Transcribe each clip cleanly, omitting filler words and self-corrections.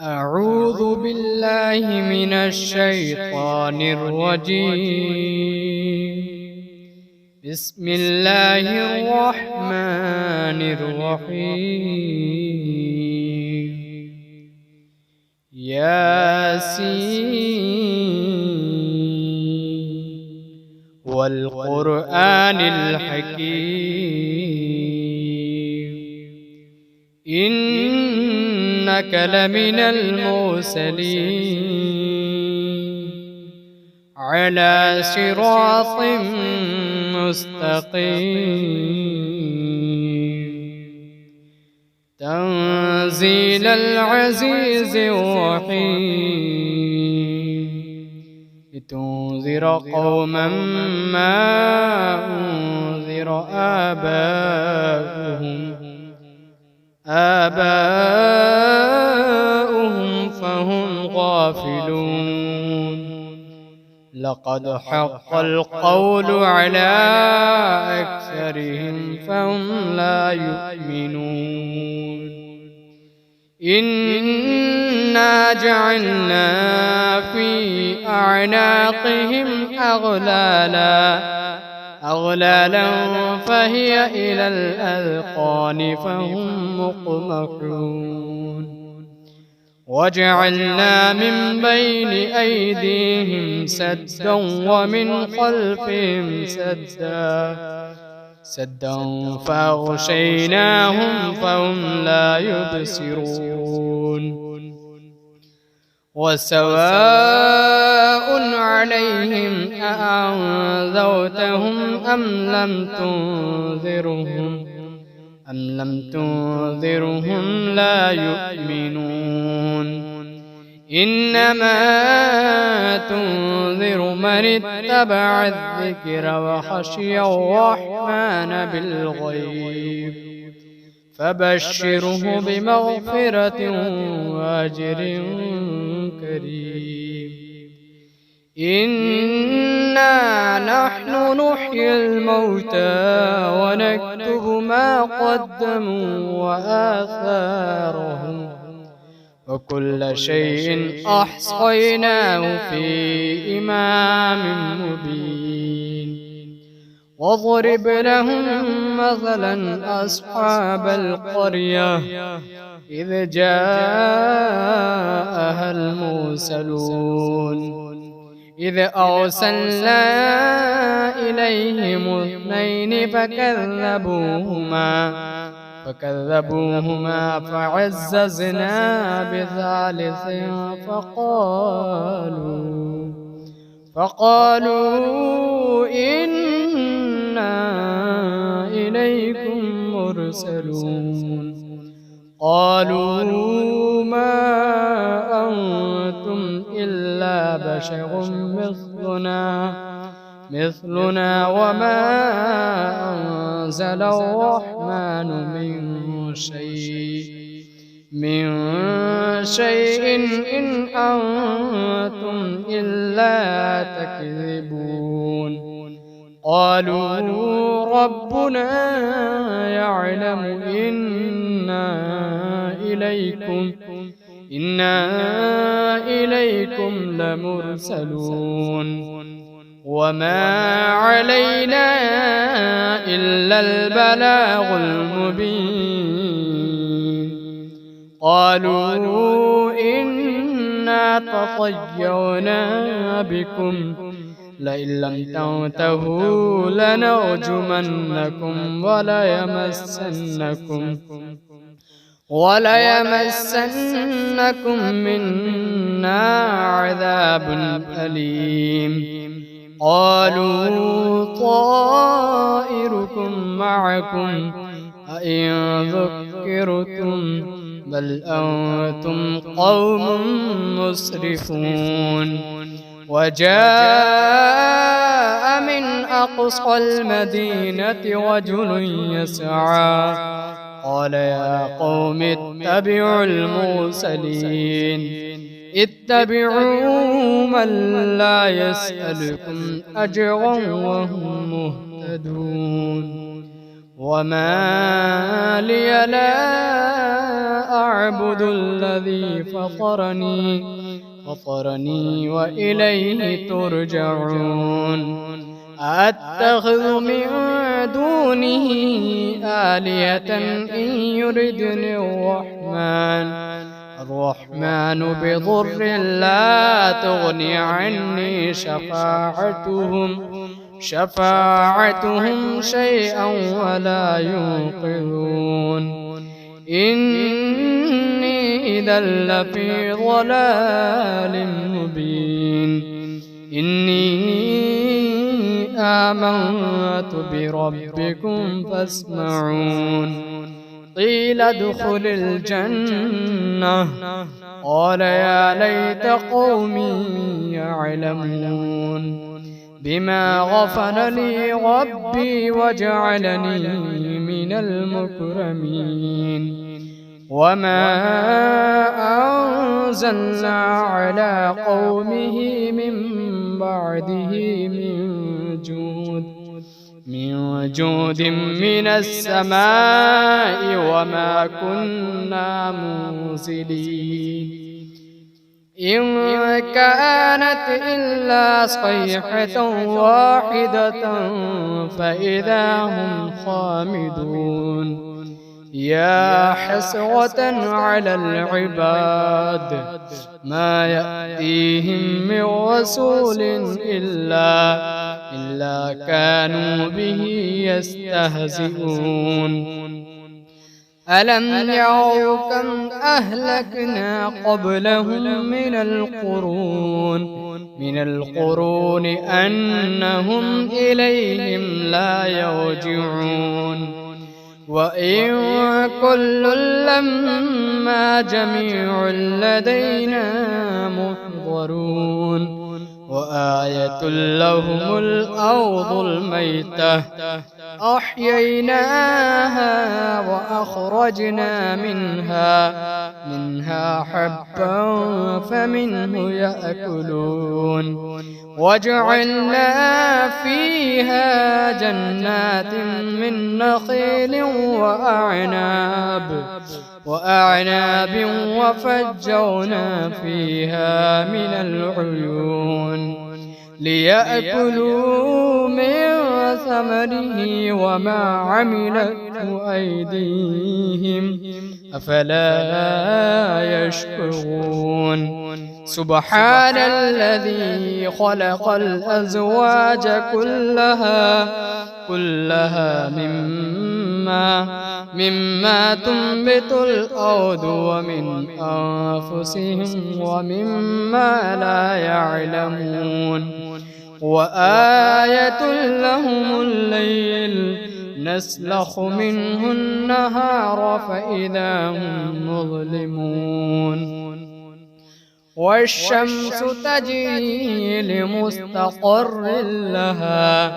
أعوذ بالله من الشيطان الرجيم. بسم الله الرحمن الرحيم. ياسين والقرآن الحكيم إنك لمن المرسلين على صراط مستقيم تنزيل العزيز الرحيم لتنذر قوما ما أنذر آباؤهم فهم غافلون. لقد حق القول على أكثرهم فهم لا يؤمنون. إنا جعلنا في أعناقهم أغلالا فهي إلى الأذقان فهم مقمحون. وجعلنا من بين أيديهم سدا ومن خلفهم سدا فأغشيناهم فهم لا يبصرون. وسواء عليهم أأنذرتهم أم لم تنذرهم لا يؤمنون. إنما تنذر من اتبع الذكر وخشي الرحمن بالغيب فبشره بمغفرة وأجر كريم. إنا نحن نحيي الموتى ونكتب ما قدموا وآثارهم وكل شيء أحصيناه في إمام مبين. واضرب لهم مثلا أصحاب القرية إذ جاءها المرسلون إذ أرسلنا إليهم اثنين فكذبوهما فعززنا بثالث فقالوا إنا إليكم مرسلون. قالوا ما أنتم إلا بشر مثلنا وما أنزل الرحمن من شيء إن أنتم إلا تكذبون. قالوا ربنا يعلم إنا إليكم لمرسلون وما علينا إلا البلاغ المبين. قالوا إنا تطيرنا بكم لئن لم تنتهوا لنرجمنكم وليمسنكم منا عذاب أليم. قالوا طائركم معكم أئن ذكرتم بل أنتم قوم مسرفون. وجاء من أقصى المدينة رجل يسعى قال يا قوم اتبعوا المرسلين اتبعوا من لا يسألكم أجرا وهم مهتدون. وما لي لا أعبد الذي فطرني وإليه ترجعون أتخذ من دونه آلهة إن يردني الرحمن بضر لا تغني عني شفاعتهم شيئا ولا ينقذون إني إذا لفي ضلال مبين إني آمنت بربكم فاسمعون قيل ادخل الجنة قال يا ليت قومي يعلمون بما غفر لي ربي وجعلني من المكرمين وما أنزلنا على قومه من بعده من جود من السماء وما كنا منزلين إن كانت إلا صيحة واحدة فإذا هم خامدون يا حسرة على العباد ما يأتيهم من رسول إلا كانوا به يستهزئون ألم يروا كم أهلكنا قبلهم من القرون أنهم إليهم لا يرجعون وإن كل لما جميع لدينا محضرون وآية لهم الأرض الميتة أحييناها وأخرجنا منها حبا فمنه يأكلون وجعلنا فيها جنات من نخيل وأعناب وفجرنا فيها من العيون ليأكلوا من ثمره وما عملته أيديهم أفلا يشكرون سبحان الذي خلق الأزواج كلها مما تنبت الأرض ومن أنفسهم ومما لا يعلمون وآية لهم الليل نسلخ منه النهار فإذا هم مظلمون والشمس تجري لمستقر لها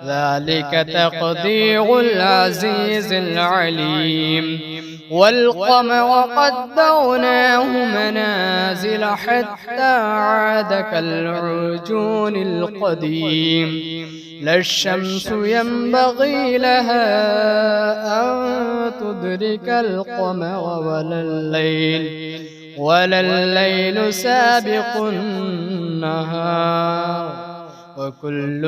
ذلك تقدير العزيز العليم والقمر قدرناه منازل حتى عاد كالعرجون القديم لا الشمس ينبغي لها أن تدرك القمر ولا الليل سابق النهار وكل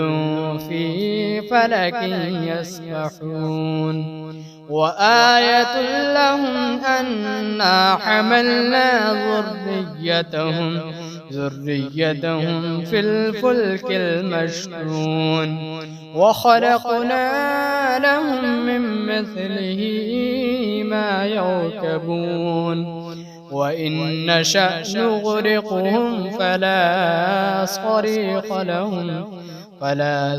في فلك يسبحون وآية لهم أنا حملنا ذريتهم في الفلك المشحون وخلقنا لهم من مثله ما يركبون وإن نشأ نغرقهم فلا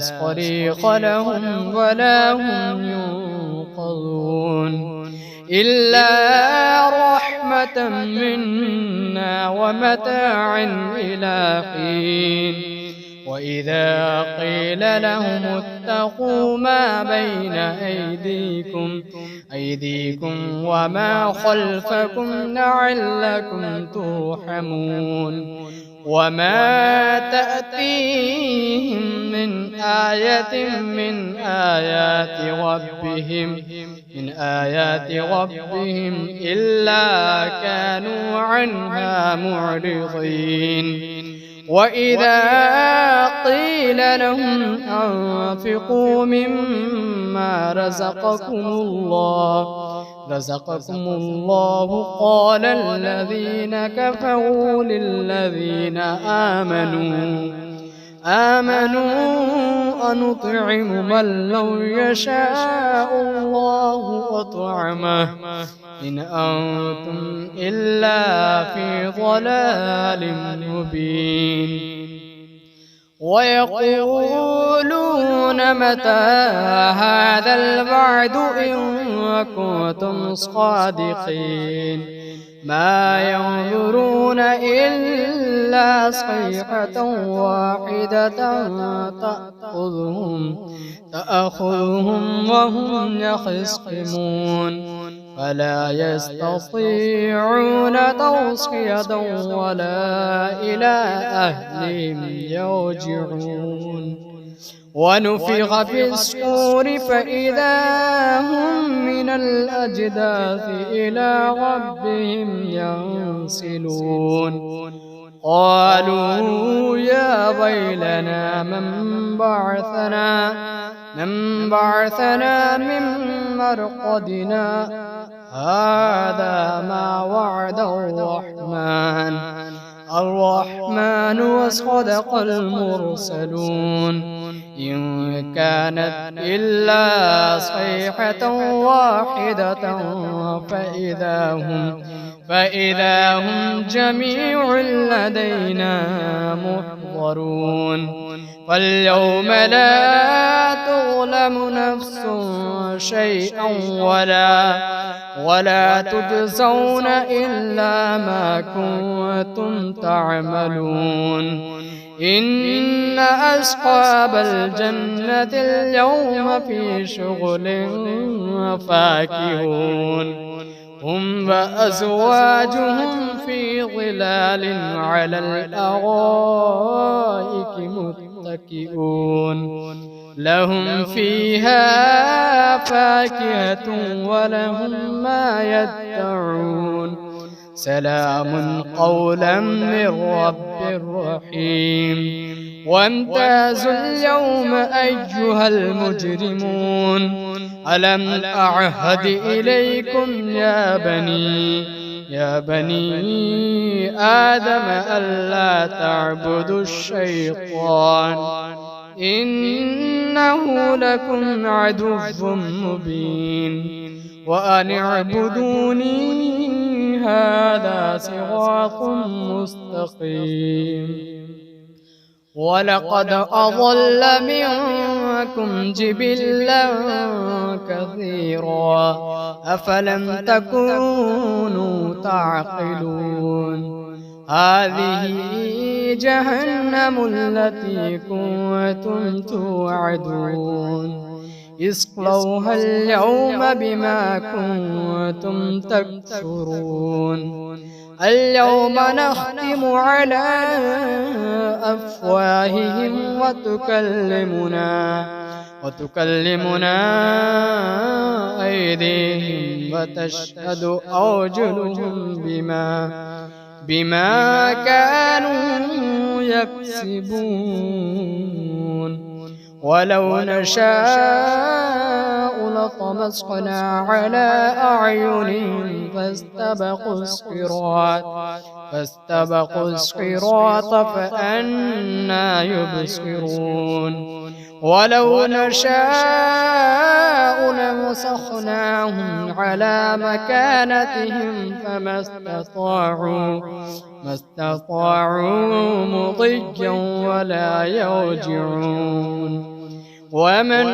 صريخ لهم ولا هم ينقذون إلا رحمة منا ومتاعا إلى حين وإذا قيل لهم اتقوا ما بين أيديكم وما خلفكم لعلكم ترحمون وما تأتيهم من آية من آيات ربهم إلا كانوا عنها معرضين. وإذا قيل لهم أنفقوا مما رزقكم الله قال الذين كفروا للذين آمنوا أنطعم من لو يشاء الله أطعمه إن أنتم إلا في ضلال مبين. ويقولون متى هذا الوعد إن كنتم صادقين ما ينظرون إلا صيحة واحدة تأخذهم وهم يخصمون فلا يستطيعون توصية ولا إلى أهلهم يرجعون. ونفخ في الصور فإذا هم من الأجداث إلى ربهم ينسلون. قالوا يا ويلنا من بعثنا من مرقدنا هذا ما وعد الرحمن وصدق المرسلون. إن كانت إلا صيحة واحدة فإذا هم جميع لدينا محضرون. فاليوم لا تظلم نفس شيئا ولا تجزون إلا ما كنتم تعملون. إن أصحاب الجنة اليوم في شغل فاكهون هم وأزواجهم في ظلال على الأرائك متكئون لهم فيها فاكهة ولهم ما يدعون سلام قولا من رب رحيم. وامتازوا اليوم أيها المجرمون ألم أعهد إليكم يا بني آدم ألا تعبدوا الشيطان إنه لكم عدو مبين وأن اعبدوني هذا صراط مستقيم. ولقد أضل منكم جبلا كثيرا أفلم تكونوا تعقلون. هذه جهنم التي كنتم توعدون اصلوها اليوم بما كنتم تكفرون. اليوم نختم على أفواههم وتكلمنا أيديهم وتشهد أرجلهم بما كانوا يكسبون. ولو نشاء لطمسنا على أعينهم فاستبقوا الصراط فأنى يبصرون. ولو نشاء لمسخناهم على مكانتهم فما استطاعوا مضيا ولا يرجعون. ومن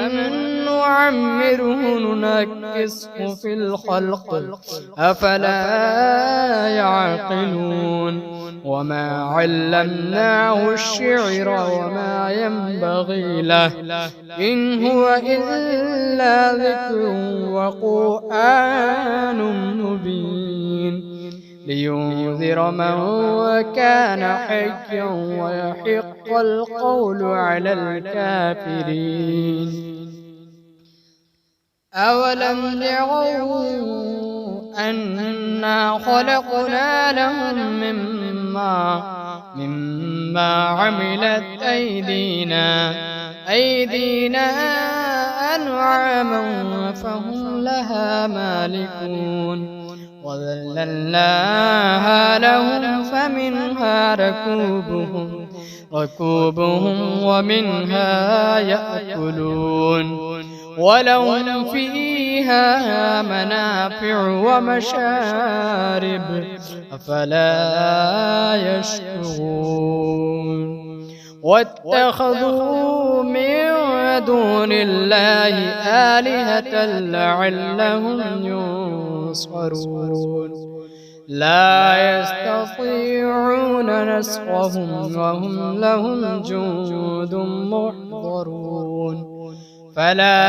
نعمره ننكسه في الخلق أفلا يعقلون. وما علمناه الشعر وما ينبغي له إن هو إلا ذكر وقرآن مبين. لينذر من كان حيا ويحق القول على الكافرين. أولم يروا أنا خلقنا لهم مما عملت أيدينا أنعاما فهم لها مالكون وذللناها لهم فمنها ركوبهم ومنها يأكلون ولهم فيها منافع ومشارب أفلا يشكرون. واتخذوا من دون الله آلهة لعلهم ينصرون لا يستطيعون نصرهم وهم لهم جند محضرون. فلا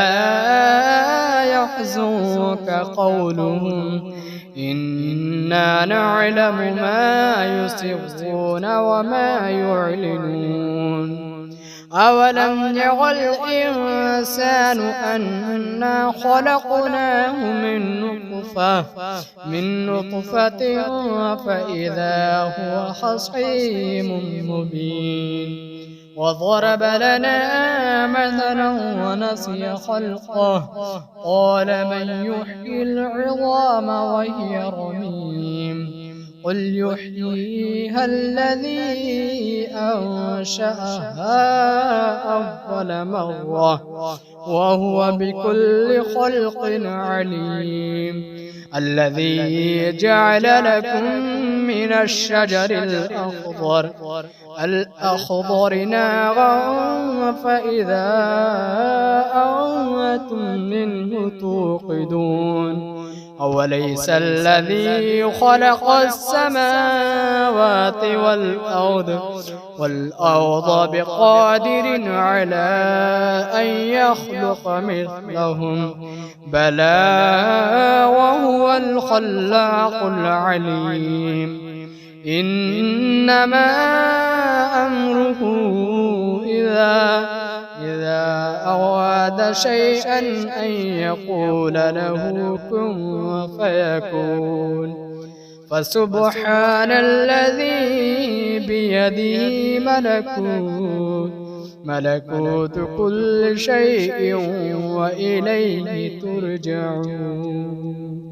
يحزنك قولهم إنا نعلم ما يسرون وما يعلنون. أولم ير الإنسان أنا خلقناه من نطفة فإذا هو خصيم مبين. وضرب لنا مثلا ونسي خلقه قال من يحيي العظام وهي رميم قل يحييها الذي أنشأها أول مرة وهو بكل خلق عليم. الذي جعل لكم من الشجر الأخضر نارا فإذا أنتم منه توقدون. أوليس الذي خلق السماوات والأرض بقادر على أن يخلق مثلهم بلى وهو الخلاق العليم. إنما أمره إذا أراد شيئا أن يقول له كن فيكون. فسبحان الذي بيده ملكوت كل شيء وإليه ترجعون.